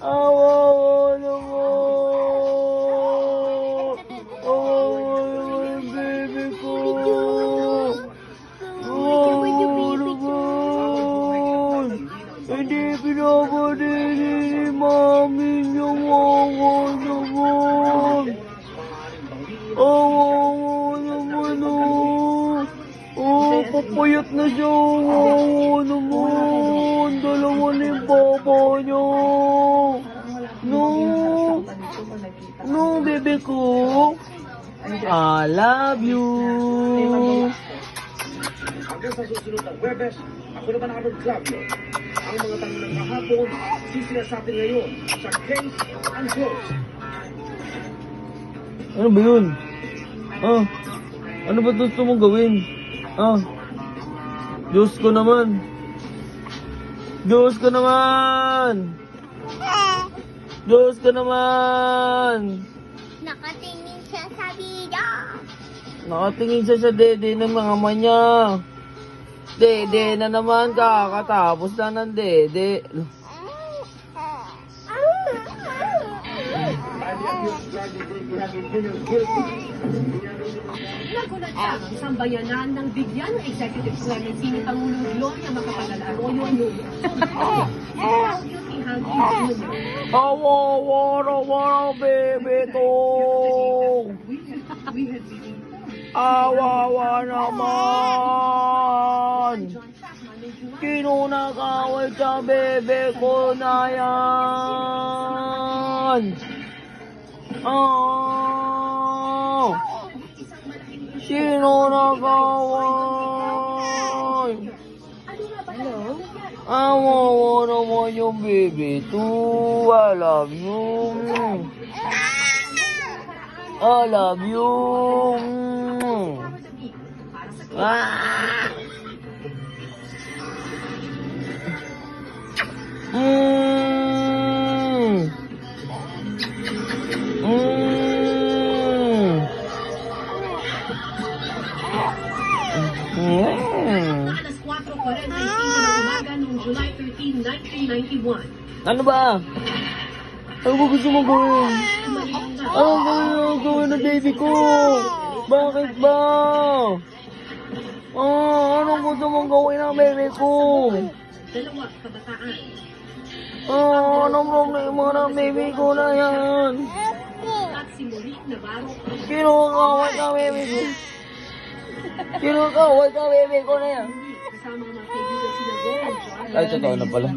Awawa naman. Awawa naman yung baby ko. Awawa naman. Hindi pinapalili ni mami niya. Awawa naman. Awawa naman papayat na siya. Awawa naman. Dalawa na yung baba niya. No, bebe ko. I love you. Hanggang sa susunod ng Webes, ako naman ang Club. Ang mga tanong ng kahapon, sisila sa atin ngayon sa Case Unclosed. Ano ba yun? Ano ba gusto mong gawin? Diyos ko naman. Diyos ko naman. Diyos ko naman. Nakatingin siya sa video. Nakatingin siya sa dede ng mga manya. Dede na naman, kakatapos na ng dede. Nagulat siya ang sambayanan ng bigyan ng executive clemency ni Pangulong Gloria Macapagal Arroyo noong Awawa bebe ko. Awawa naman. Kinunakaway sa bebe ko na yan. Sino nagaway? Awawa naman yung baby too. I love you. I love you. Alas 4:45 ng umaga noong July 13, 1991. Ano ba? Ano ba gusto mong gawin? Ano ba yung gawin ng baby ko? Bakit ba? Anong gusto mong gawin ng baby ko? Dalawa kabataan. Anong problema ng baby ko na yan? At si Monique Navarro. Kinukaway ka baby ko. Kinukaway ka baby ko na yan. Kasama ang mga kaibigan sila Gordon. Ay, totoo na pala.